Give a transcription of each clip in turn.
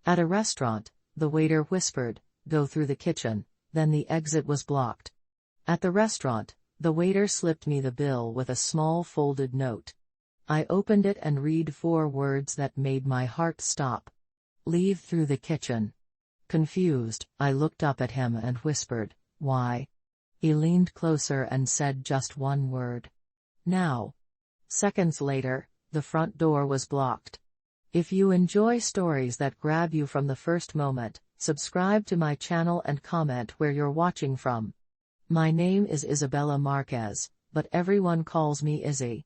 At a restaurant, the waiter whispered, "Go through the kitchen," then the exit was blocked. At the restaurant, the waiter slipped me the bill with a small folded note. I opened it and read 4 words that made my heart stop. "Leave through the kitchen." Confused, I looked up at him and whispered, "Why?" He leaned closer and said just one word. "Now." Seconds later, the front door was blocked. If you enjoy stories that grab you from the first moment, subscribe to my channel and comment where you're watching from. My name is Isabella Marquez, but everyone calls me Izzy.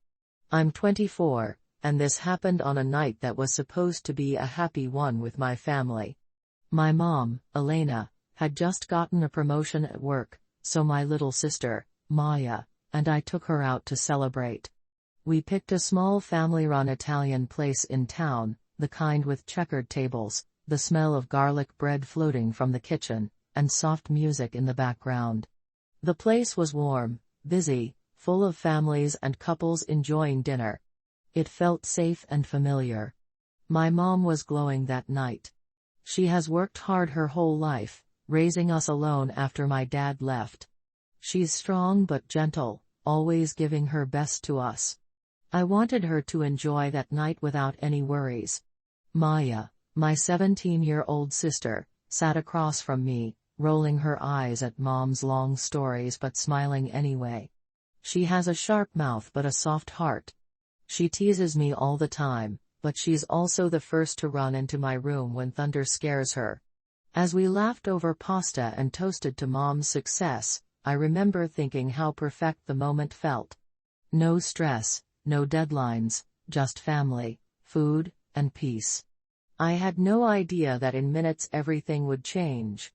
I'm 24, and this happened on a night that was supposed to be a happy one with my family. My mom, Elena, had just gotten a promotion at work, so my little sister, Maya, and I took her out to celebrate. We picked a small family-run Italian place in town, the kind with checkered tables, the smell of garlic bread floating from the kitchen, and soft music in the background. The place was warm, busy, full of families and couples enjoying dinner. It felt safe and familiar. My mom was glowing that night. She has worked hard her whole life, raising us alone after my dad left. She's strong but gentle, always giving her best to us. I wanted her to enjoy that night without any worries. Maya, my 17-year-old sister, sat across from me, rolling her eyes at Mom's long stories but smiling anyway. She has a sharp mouth but a soft heart. She teases me all the time, but she's also the first to run into my room when thunder scares her. As we laughed over pasta and toasted to Mom's success, I remember thinking how perfect the moment felt. No stress, no deadlines, just family, food, and peace. I had no idea that in minutes everything would change.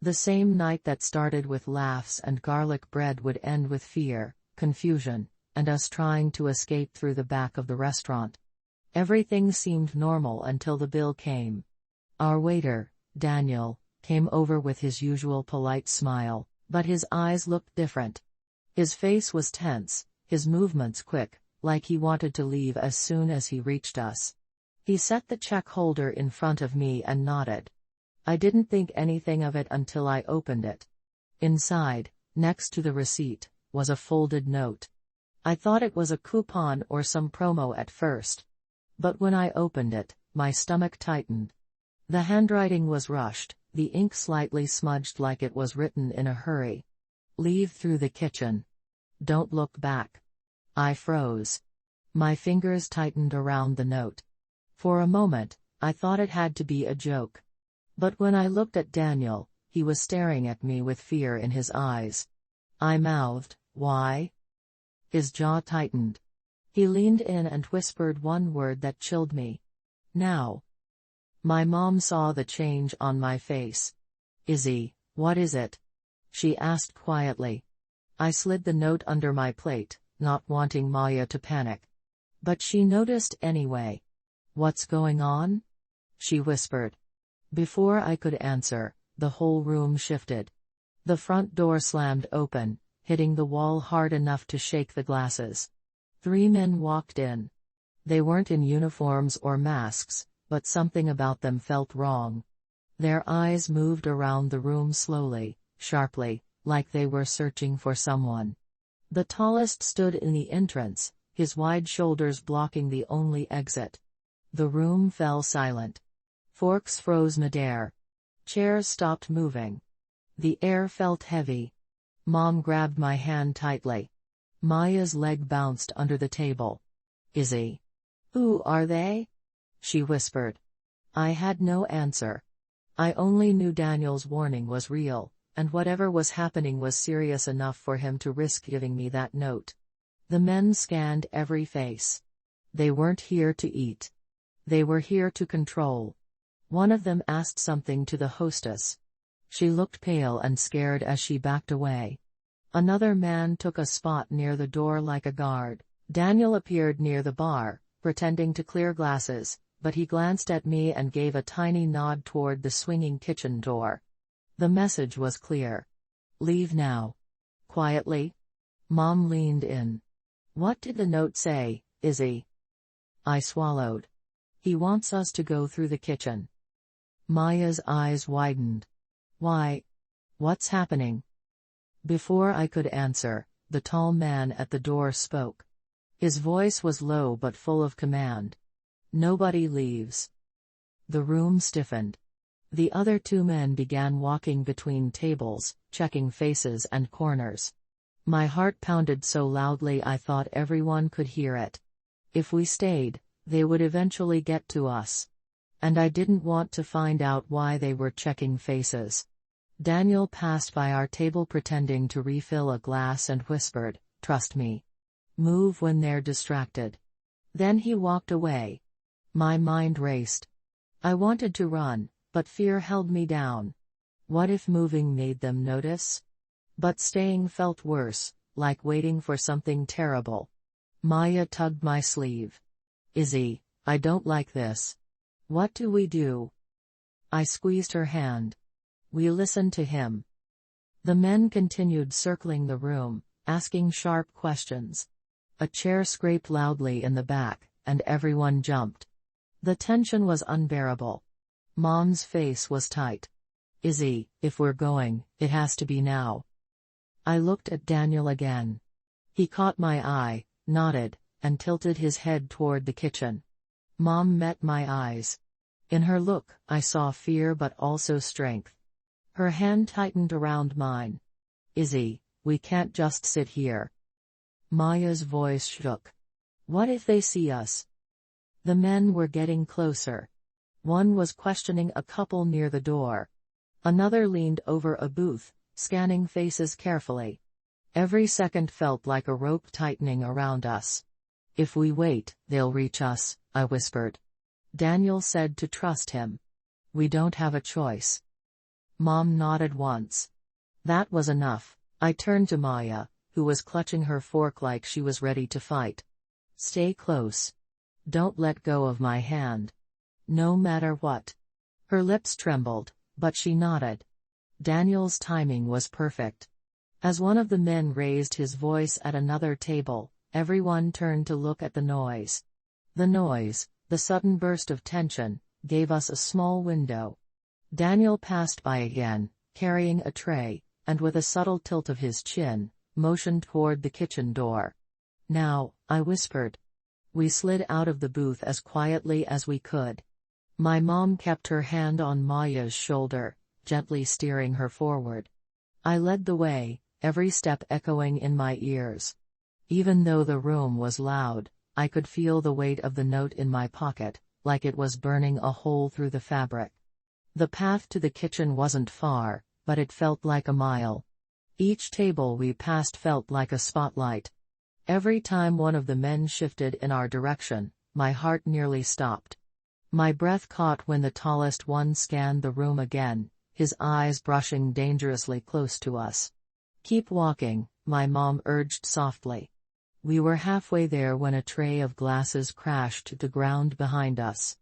The same night that started with laughs and garlic bread would end with fear, confusion, and us trying to escape through the back of the restaurant. Everything seemed normal until the bill came. Our waiter, Daniel, came over with his usual polite smile, but his eyes looked different. His face was tense, his movements quick, like he wanted to leave as soon as he reached us. He set the check holder in front of me and nodded. I didn't think anything of it until I opened it. Inside, next to the receipt, was a folded note. I thought it was a coupon or some promo at first. But when I opened it, my stomach tightened. The handwriting was rushed, the ink slightly smudged like it was written in a hurry. "Leave through the kitchen. Don't look back." I froze. My fingers tightened around the note. For a moment, I thought it had to be a joke. But when I looked at Daniel, he was staring at me with fear in his eyes. I mouthed, "Why?" His jaw tightened. He leaned in and whispered one word that chilled me. "Now." My mom saw the change on my face. "Izzy, what is it?" she asked quietly. I slid the note under my plate, not wanting Maya to panic. But she noticed anyway. "What's going on?" she whispered. Before I could answer, the whole room shifted. The front door slammed open, hitting the wall hard enough to shake the glasses. 3 men walked in. They weren't in uniforms or masks, but something about them felt wrong. Their eyes moved around the room slowly, sharply, like they were searching for someone. The tallest stood in the entrance, his wide shoulders blocking the only exit. The room fell silent. Forks froze midair. Chairs stopped moving. The air felt heavy. Mom grabbed my hand tightly. Maya's leg bounced under the table. "Izzy. Who are they?" she whispered. I had no answer. I only knew Daniel's warning was real, and whatever was happening was serious enough for him to risk giving me that note. The men scanned every face. They weren't here to eat. They were here to control. One of them asked something to the hostess. She looked pale and scared as she backed away. Another man took a spot near the door like a guard. Daniel appeared near the bar, pretending to clear glasses, but he glanced at me and gave a tiny nod toward the swinging kitchen door. The message was clear. "Leave now." Quietly. Mom leaned in. "What did the note say, Izzy?" I swallowed. "He wants us to go through the kitchen." Maya's eyes widened. Why? What's happening? Before I could answer, the tall man at the door spoke. His voice was low but full of command. Nobody leaves. The room stiffened. The other two men began walking between tables, checking faces and corners. My heart pounded so loudly I thought everyone could hear it. If we stayed, they would eventually get to us. And I didn't want to find out why they were checking faces. Daniel passed by our table pretending to refill a glass and whispered, "Trust me. Move when they're distracted." Then he walked away. My mind raced. I wanted to run, but fear held me down. What if moving made them notice? But staying felt worse, like waiting for something terrible. Maya tugged my sleeve. "Izzy, I don't like this. What do we do?" I squeezed her hand. We listened to him. The men continued circling the room, asking sharp questions. A chair scraped loudly in the back, and everyone jumped. The tension was unbearable. Mom's face was tight. "Izzy, if we're going, it has to be now." I looked at Daniel again. He caught my eye, nodded, and tilted his head toward the kitchen. Mom met my eyes. In her look, I saw fear but also strength. Her hand tightened around mine. "Izzy, we can't just sit here." Maya's voice shook. "What if they see us?" The men were getting closer. One was questioning a couple near the door. Another leaned over a booth, scanning faces carefully. Every second felt like a rope tightening around us. "If we wait, they'll reach us," I whispered. Daniel said to trust him. "We don't have a choice." Mom nodded once. That was enough. I turned to Maya, who was clutching her fork like she was ready to fight. "Stay close. Don't let go of my hand. No matter what." Her lips trembled, but she nodded. Daniel's timing was perfect. As one of the men raised his voice at another table, everyone turned to look at the noise. The noise, the sudden burst of tension, gave us a small window. Daniel passed by again, carrying a tray, and with a subtle tilt of his chin, motioned toward the kitchen door. "Now," I whispered. We slid out of the booth as quietly as we could. My mom kept her hand on Maya's shoulder, gently steering her forward. I led the way, every step echoing in my ears. Even though the room was loud, I could feel the weight of the note in my pocket, like it was burning a hole through the fabric. The path to the kitchen wasn't far, but it felt like a mile. Each table we passed felt like a spotlight. Every time one of the men shifted in our direction, my heart nearly stopped. My breath caught when the tallest one scanned the room again, his eyes brushing dangerously close to us. "Keep walking," my mom urged softly. We were halfway there when a tray of glasses crashed to the ground behind us.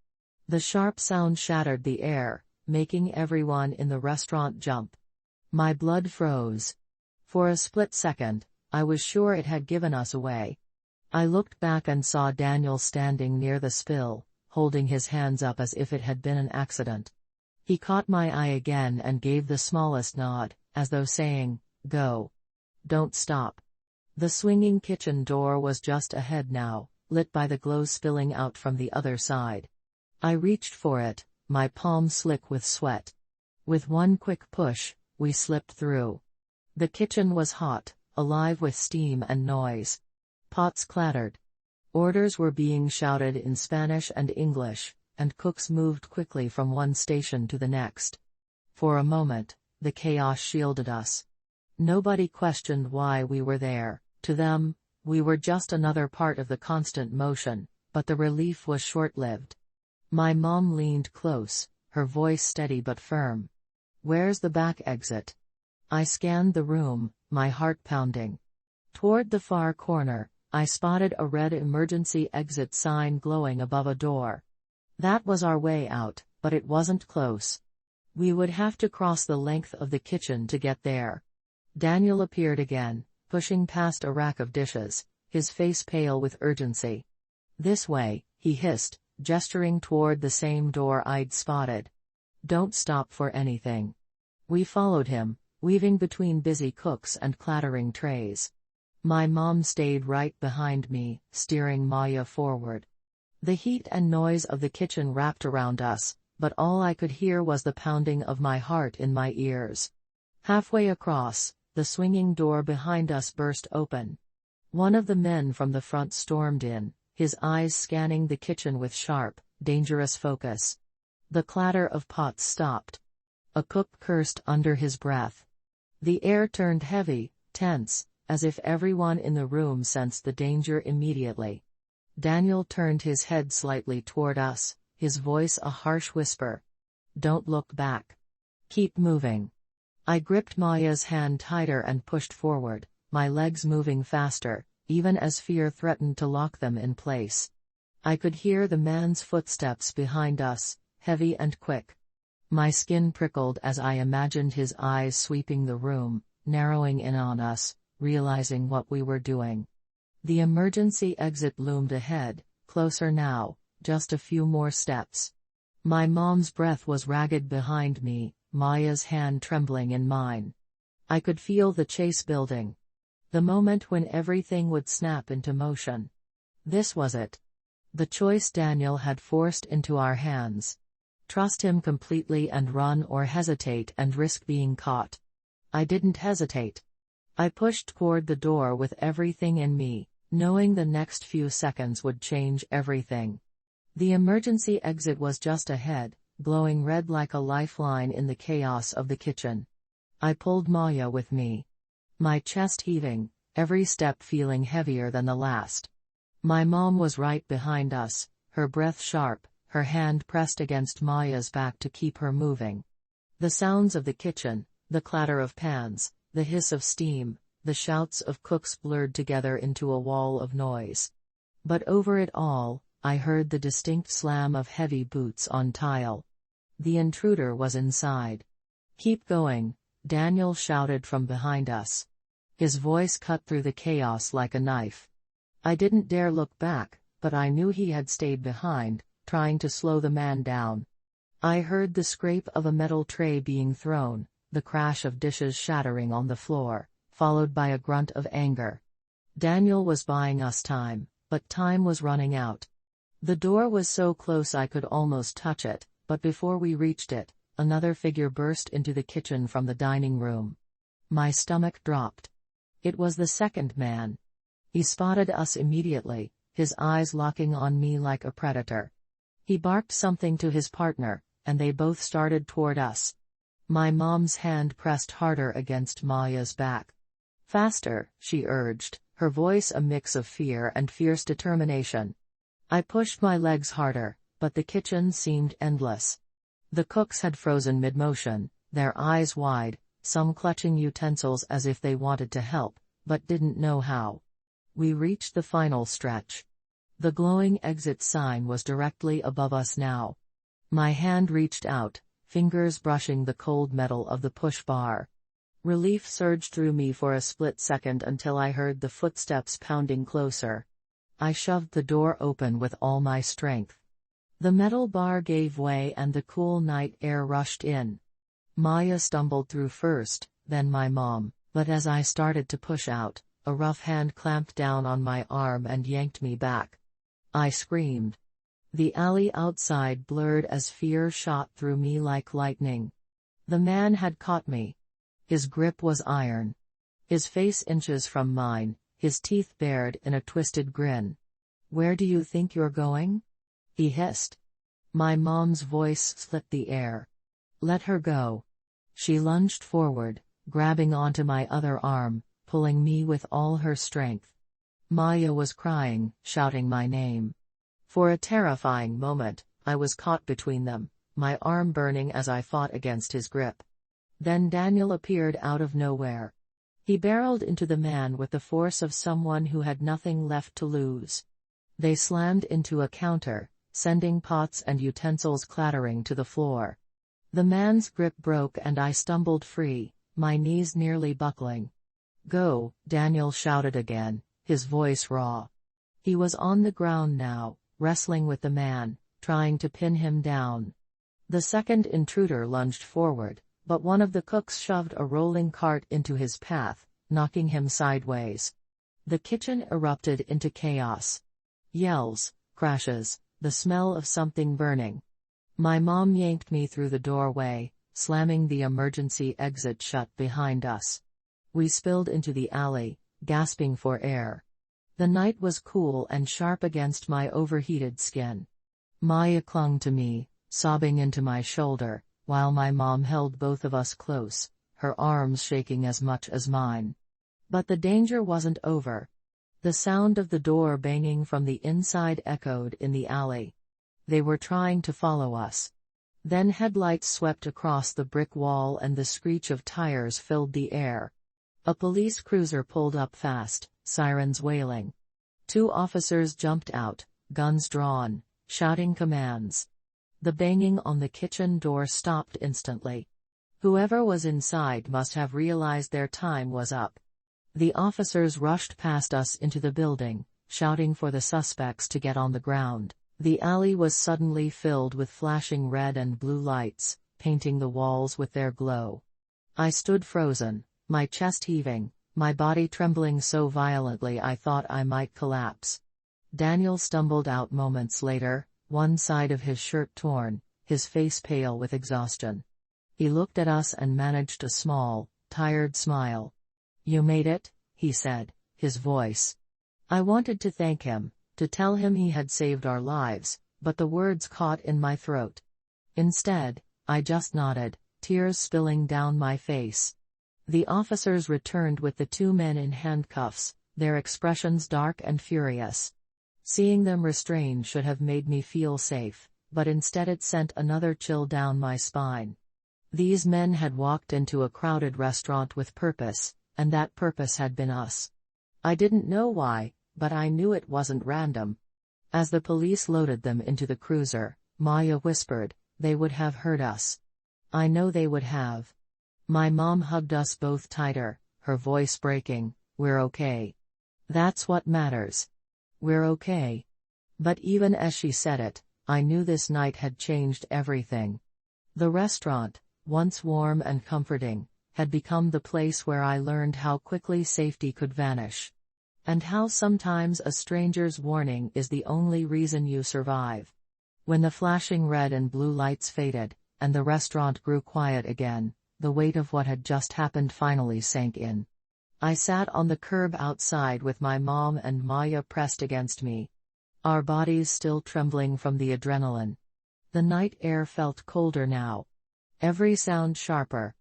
The sharp sound shattered the air, making everyone in the restaurant jump. My blood froze. For a split second, I was sure it had given us away. I looked back and saw Daniel standing near the spill, holding his hands up as if it had been an accident. He caught my eye again and gave the smallest nod, as though saying, "Go. Don't stop." The swinging kitchen door was just ahead now, lit by the glow spilling out from the other side. I reached for it, my palm slick with sweat. With one quick push, we slipped through. The kitchen was hot, alive with steam and noise. Pots clattered. Orders were being shouted in Spanish and English, and cooks moved quickly from one station to the next. For a moment, the chaos shielded us. Nobody questioned why we were there. To them, we were just another part of the constant motion, but the relief was short-lived. My mom leaned close, her voice steady but firm. "Where's the back exit?" I scanned the room, my heart pounding. Toward the far corner, I spotted a red emergency exit sign glowing above a door. That was our way out, but it wasn't close. We would have to cross the length of the kitchen to get there. Daniel appeared again, pushing past a rack of dishes, his face pale with urgency. "This way," he hissed, gesturing toward the same door I'd spotted. Don't stop for anything." We followed him, weaving between busy cooks and clattering trays. My mom stayed right behind me, steering Maya forward. The heat and noise of the kitchen wrapped around us, but all I could hear was the pounding of my heart in my ears. Halfway across, the swinging door behind us burst open. One of the men from the front stormed in, his eyes scanning the kitchen with sharp, dangerous focus. The clatter of pots stopped. A cook cursed under his breath. The air turned heavy, tense, as if everyone in the room sensed the danger immediately. Daniel turned his head slightly toward us, his voice a harsh whisper. "Don't look back. Keep moving." I gripped Maya's hand tighter and pushed forward, my legs moving faster, even as fear threatened to lock them in place. I could hear the man's footsteps behind us, heavy and quick. My skin prickled as I imagined his eyes sweeping the room, narrowing in on us, realizing what we were doing. The emergency exit loomed ahead, closer now, just a few more steps. My mom's breath was ragged behind me, Maya's hand trembling in mine. I could feel the chase building. The moment when everything would snap into motion. This was it. The choice Daniel had forced into our hands. Trust him completely and run, or hesitate and risk being caught. I didn't hesitate. I pushed toward the door with everything in me, knowing the next few seconds would change everything. The emergency exit was just ahead, glowing red like a lifeline in the chaos of the kitchen. I pulled Maya with me. My chest heaving, every step feeling heavier than the last. My mom was right behind us, her breath sharp, her hand pressed against Maya's back to keep her moving. The sounds of the kitchen, the clatter of pans, the hiss of steam, the shouts of cooks blurred together into a wall of noise. But over it all, I heard the distinct slam of heavy boots on tile. The intruder was inside. "Keep going," Daniel shouted from behind us. His voice cut through the chaos like a knife. I didn't dare look back, but I knew he had stayed behind, trying to slow the man down. I heard the scrape of a metal tray being thrown, the crash of dishes shattering on the floor, followed by a grunt of anger. Daniel was buying us time, but time was running out. The door was so close I could almost touch it, but before we reached it, another figure burst into the kitchen from the dining room. My stomach dropped. It was the second man. He spotted us immediately, his eyes locking on me like a predator. He barked something to his partner, and they both started toward us. My mom's hand pressed harder against Maya's back. "Faster," she urged, her voice a mix of fear and fierce determination. I pushed my legs harder, but the kitchen seemed endless. The cooks had frozen mid-motion, their eyes wide, some clutching utensils as if they wanted to help, but didn't know how. We reached the final stretch. The glowing exit sign was directly above us now. My hand reached out, fingers brushing the cold metal of the push bar. Relief surged through me for a split second until I heard the footsteps pounding closer. I shoved the door open with all my strength. The metal bar gave way and the cool night air rushed in. Maya stumbled through first, then my mom, but as I started to push out, a rough hand clamped down on my arm and yanked me back. I screamed. The alley outside blurred as fear shot through me like lightning. The man had caught me. His grip was iron. His face inches from mine, his teeth bared in a twisted grin. "Where do you think you're going?" he hissed. My mom's voice split the air. "Let her go." She lunged forward, grabbing onto my other arm, pulling me with all her strength. Maya was crying, shouting my name. For a terrifying moment, I was caught between them, my arm burning as I fought against his grip. Then Daniel appeared out of nowhere. He barreled into the man with the force of someone who had nothing left to lose. They slammed into a counter, sending pots and utensils clattering to the floor. The man's grip broke and I stumbled free, my knees nearly buckling. "Go," Daniel shouted again, his voice raw. He was on the ground now, wrestling with the man, trying to pin him down. The second intruder lunged forward, but one of the cooks shoved a rolling cart into his path, knocking him sideways. The kitchen erupted into chaos. Yells, crashes, the smell of something burning. My mom yanked me through the doorway, slamming the emergency exit shut behind us. We spilled into the alley, gasping for air. The night was cool and sharp against my overheated skin. Maya clung to me, sobbing into my shoulder, while my mom held both of us close, her arms shaking as much as mine. But the danger wasn't over. The sound of the door banging from the inside echoed in the alley. They were trying to follow us. Then headlights swept across the brick wall and the screech of tires filled the air. A police cruiser pulled up fast, sirens wailing. 2 officers jumped out, guns drawn, shouting commands. The banging on the kitchen door stopped instantly. Whoever was inside must have realized their time was up. The officers rushed past us into the building, shouting for the suspects to get on the ground. The alley was suddenly filled with flashing red and blue lights, painting the walls with their glow. I stood frozen, my chest heaving, my body trembling so violently I thought I might collapse. Daniel stumbled out moments later, one side of his shirt torn, his face pale with exhaustion. He looked at us and managed a small, tired smile. "You made it," he said, his voice. I wanted to thank him, to tell him he had saved our lives, but the words caught in my throat. Instead, I just nodded, tears spilling down my face. The officers returned with the 2 men in handcuffs, their expressions dark and furious. Seeing them restrained should have made me feel safe, but instead it sent another chill down my spine. These men had walked into a crowded restaurant with purpose, and that purpose had been us. I didn't know why, but I knew it wasn't random. As the police loaded them into the cruiser, Maya whispered, "They would have hurt us." I know they would have. My mom hugged us both tighter, her voice breaking, "We're okay. That's what matters. We're okay." But even as she said it, I knew this night had changed everything. The restaurant, once warm and comforting, had become the place where I learned how quickly safety could vanish. And how sometimes a stranger's warning is the only reason you survive. When the flashing red and blue lights faded, and the restaurant grew quiet again, the weight of what had just happened finally sank in. I sat on the curb outside with my mom and Maya pressed against me. Our bodies still trembling from the adrenaline. The night air felt colder now. Every sound sharper.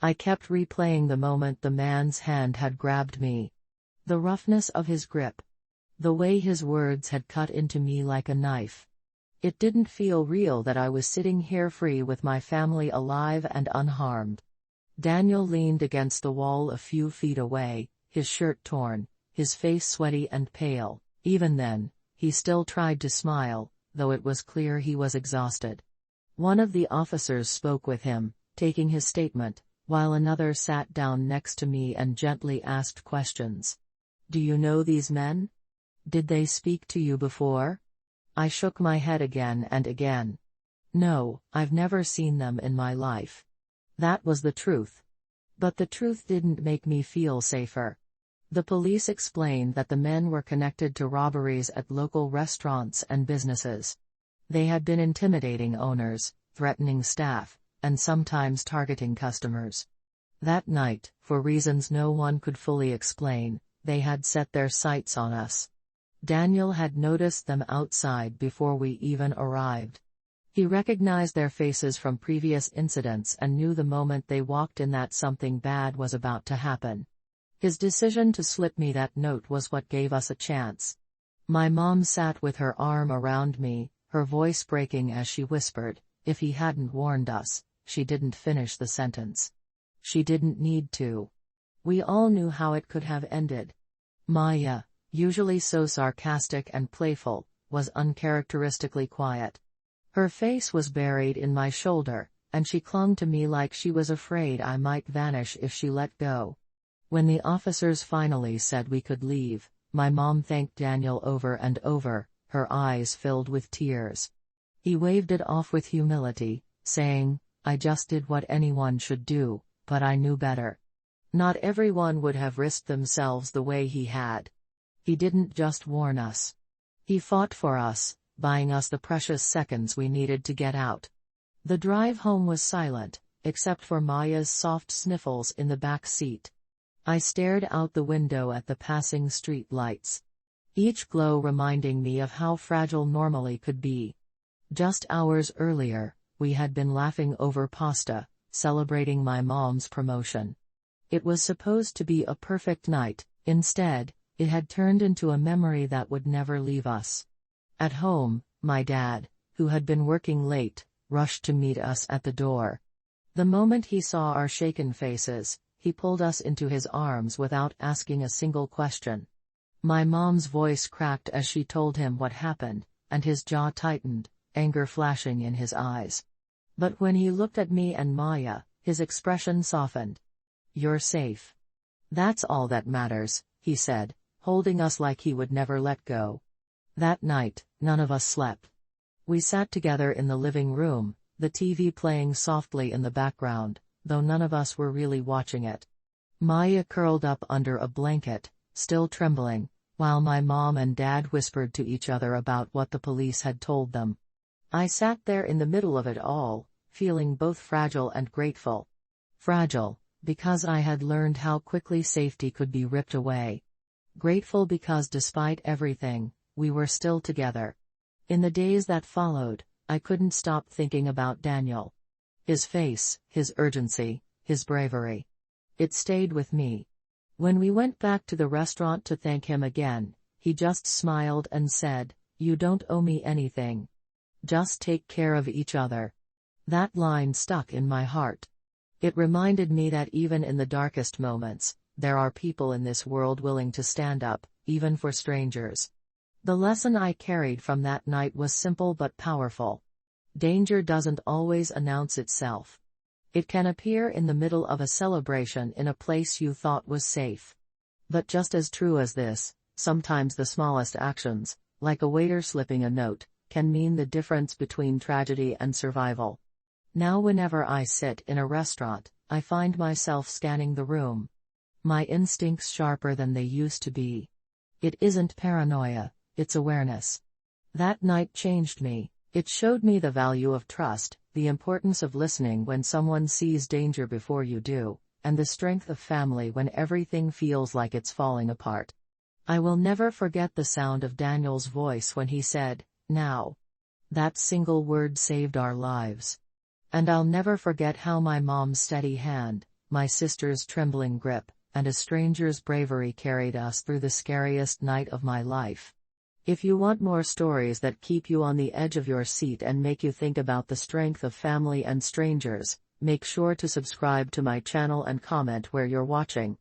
I kept replaying the moment the man's hand had grabbed me. The roughness of his grip. The way his words had cut into me like a knife. It didn't feel real that I was sitting here free with my family alive and unharmed. Daniel leaned against the wall a few feet away, his shirt torn, his face sweaty and pale. Even then, he still tried to smile, though it was clear he was exhausted. One of the officers spoke with him, taking his statement, while another sat down next to me and gently asked questions. "Do you know these men? Did they speak to you before?" I shook my head again and again. "No, I've never seen them in my life." That was the truth. But the truth didn't make me feel safer. The police explained that the men were connected to robberies at local restaurants and businesses. They had been intimidating owners, threatening staff, and sometimes targeting customers. That night, for reasons no one could fully explain, they had set their sights on us. Daniel had noticed them outside before we even arrived. He recognized their faces from previous incidents and knew the moment they walked in that something bad was about to happen. His decision to slip me that note was what gave us a chance. My mom sat with her arm around me, her voice breaking as she whispered, "If he hadn't warned us," she didn't finish the sentence. She didn't need to. We all knew how it could have ended. Maya, usually so sarcastic and playful, was uncharacteristically quiet. Her face was buried in my shoulder, and she clung to me like she was afraid I might vanish if she let go. When the officers finally said we could leave, my mom thanked Daniel over and over, her eyes filled with tears. He waved it off with humility, saying, "I just did what anyone should do, but I knew better." Not everyone would have risked themselves the way he had. He didn't just warn us. He fought for us, buying us the precious seconds we needed to get out. The drive home was silent, except for Maya's soft sniffles in the back seat. I stared out the window at the passing street lights, each glow reminding me of how fragile normally could be. Just hours earlier, we had been laughing over pasta, celebrating my mom's promotion. It was supposed to be a perfect night. Instead, it had turned into a memory that would never leave us. At home, my dad, who had been working late, rushed to meet us at the door. The moment he saw our shaken faces, he pulled us into his arms without asking a single question. My mom's voice cracked as she told him what happened, and his jaw tightened, anger flashing in his eyes. But when he looked at me and Maya, his expression softened. "You're safe. That's all that matters," he said, holding us like he would never let go. That night, none of us slept. We sat together in the living room, the TV playing softly in the background, though none of us were really watching it. Maya curled up under a blanket, still trembling, while my mom and dad whispered to each other about what the police had told them. I sat there in the middle of it all, feeling both fragile and grateful. Fragile, because I had learned how quickly safety could be ripped away. Grateful because despite everything, we were still together. In the days that followed, I couldn't stop thinking about Daniel. His face, his urgency, his bravery. It stayed with me. When we went back to the restaurant to thank him again, he just smiled and said, "You don't owe me anything. Just take care of each other." That line stuck in my heart. It reminded me that even in the darkest moments, there are people in this world willing to stand up, even for strangers. The lesson I carried from that night was simple but powerful. Danger doesn't always announce itself. It can appear in the middle of a celebration in a place you thought was safe. But just as true as this, sometimes the smallest actions, like a waiter slipping a note, can mean the difference between tragedy and survival. Now whenever I sit in a restaurant, I find myself scanning the room. My instincts sharper than they used to be. It isn't paranoia, it's awareness. That night changed me. It showed me the value of trust, the importance of listening when someone sees danger before you do, and the strength of family when everything feels like it's falling apart. I will never forget the sound of Daniel's voice when he said, "Now." That single word saved our lives. And I'll never forget how my mom's steady hand, my sister's trembling grip, and a stranger's bravery carried us through the scariest night of my life. If you want more stories that keep you on the edge of your seat and make you think about the strength of family and strangers, make sure to subscribe to my channel and comment where you're watching.